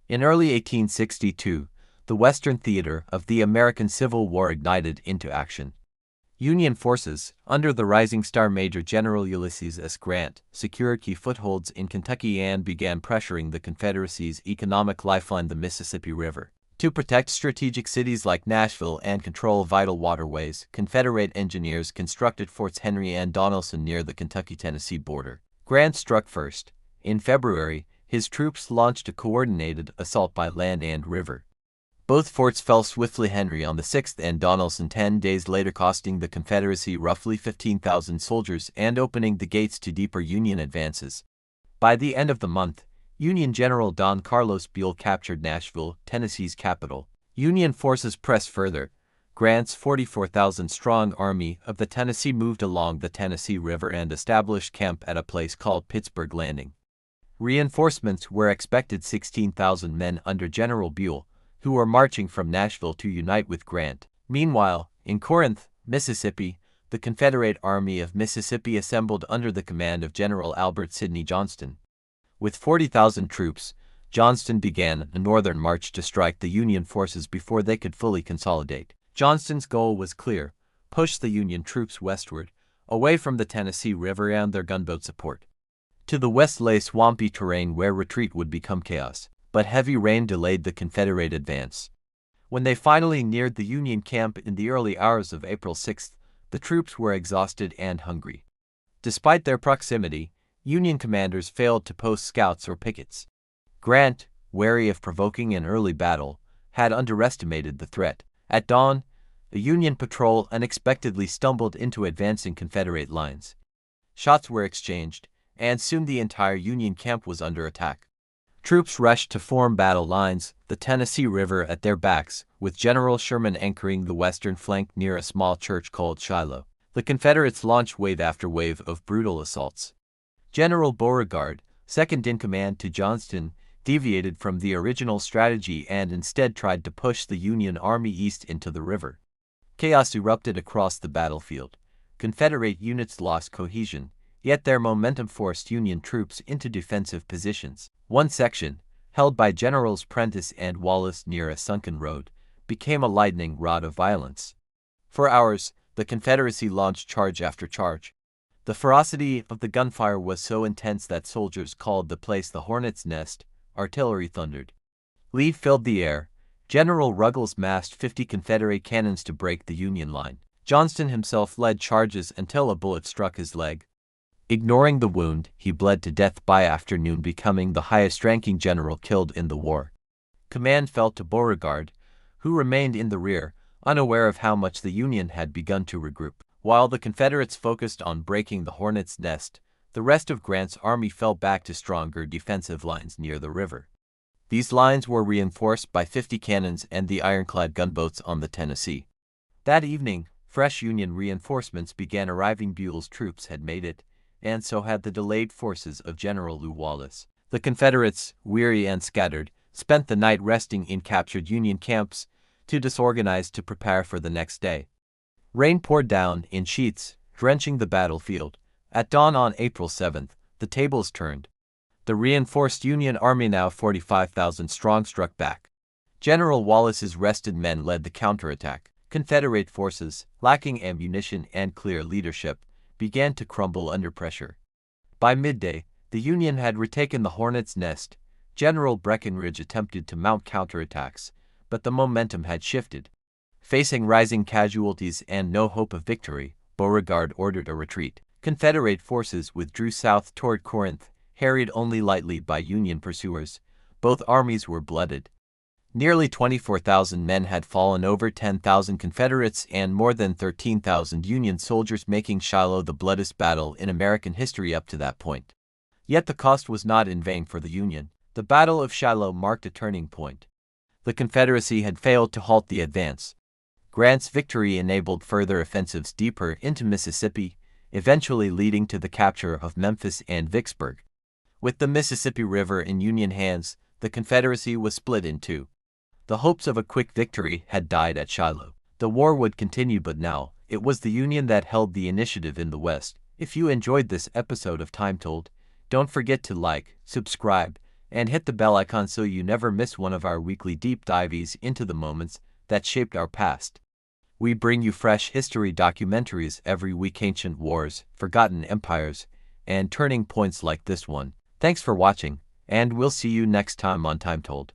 In early 1862, the Western theater of the American Civil War ignited into action. Union forces, under the rising star Major General Ulysses S. Grant, secured key footholds in Kentucky and began pressuring the Confederacy's economic lifeline, the Mississippi River. To protect strategic cities like Nashville and control vital waterways, Confederate engineers constructed Forts Henry and Donelson near the Kentucky-Tennessee border. Grant struck first. In February, his troops launched a coordinated assault by land and river. Both forts fell swiftly, Henry on the 6th and Donelson 10 days later, costing the Confederacy roughly 15,000 soldiers and opening the gates to deeper Union advances. By the end of the month, Union General Don Carlos Buell captured Nashville, Tennessee's capital. Union forces pressed further. Grant's 44,000-strong Army of the Tennessee moved along the Tennessee River and established camp at a place called Pittsburgh Landing. Reinforcements were expected, 16,000 men under General Buell, who were marching from Nashville to unite with Grant. Meanwhile, in Corinth, Mississippi, the Confederate Army of Mississippi assembled under the command of General Albert Sidney Johnston. With 40,000 troops, Johnston began a northern march to strike the Union forces before they could fully consolidate. Johnston's goal was clear: push the Union troops westward, away from the Tennessee River and their gunboat support. To the west lay swampy terrain where retreat would become chaos, but heavy rain delayed the Confederate advance. When they finally neared the Union camp in the early hours of April 6, the troops were exhausted and hungry. Despite their proximity, Union commanders failed to post scouts or pickets. Grant, wary of provoking an early battle, had underestimated the threat. At dawn, a Union patrol unexpectedly stumbled into advancing Confederate lines. Shots were exchanged, and soon the entire Union camp was under attack. Troops rushed to form battle lines, the Tennessee River at their backs, with General Sherman anchoring the western flank near a small church called Shiloh. The Confederates launched wave after wave of brutal assaults. General Beauregard, second in command to Johnston, deviated from the original strategy and instead tried to push the Union Army east into the river. Chaos erupted across the battlefield. Confederate units lost cohesion, yet their momentum forced Union troops into defensive positions. One section, held by Generals Prentiss and Wallace near a sunken road, became a lightning rod of violence. For hours, the Confederacy launched charge after charge. The ferocity of the gunfire was so intense that soldiers called the place the Hornets' Nest. Artillery thundered. Lee filled the air. General Ruggles massed 50 Confederate cannons to break the Union line. Johnston himself led charges until a bullet struck his leg. Ignoring the wound, he bled to death by afternoon, becoming the highest-ranking general killed in the war. Command fell to Beauregard, who remained in the rear, unaware of how much the Union had begun to regroup. While the Confederates focused on breaking the Hornets' Nest, the rest of Grant's army fell back to stronger defensive lines near the river. These lines were reinforced by 50 cannons and the ironclad gunboats on the Tennessee. That evening, fresh Union reinforcements began arriving. Buell's troops had made it, and so had the delayed forces of General Lew Wallace. The Confederates, weary and scattered, spent the night resting in captured Union camps, too disorganized to prepare for the next day. Rain poured down in sheets, drenching the battlefield. At dawn on April 7th, the tables turned. The reinforced Union Army, now 45,000 strong, struck back. General Wallace's rested men led the counterattack. Confederate forces, lacking ammunition and clear leadership, began to crumble under pressure. By midday, the Union had retaken the Hornets' Nest. General Breckinridge attempted to mount counterattacks, but the momentum had shifted. Facing rising casualties and no hope of victory, Beauregard ordered a retreat. Confederate forces withdrew south toward Corinth, harried only lightly by Union pursuers. Both armies were blooded. Nearly 24,000 men had fallen, over 10,000 Confederates and more than 13,000 Union soldiers, making Shiloh the bloodiest battle in American history up to that point. Yet the cost was not in vain for the Union. The Battle of Shiloh marked a turning point. The Confederacy had failed to halt the advance. Grant's victory enabled further offensives deeper into Mississippi, eventually leading to the capture of Memphis and Vicksburg. With the Mississippi River in Union hands, the Confederacy was split in two. The hopes of a quick victory had died at Shiloh. The war would continue, but now, it was the Union that held the initiative in the West. If you enjoyed this episode of TimeTold, don't forget to like, subscribe, and hit the bell icon so you never miss one of our weekly deep dives into the moments that shaped our past. We bring you fresh history documentaries every week, ancient wars, forgotten empires, and turning points like this one. Thanks for watching, and we'll see you next time on TimeTold.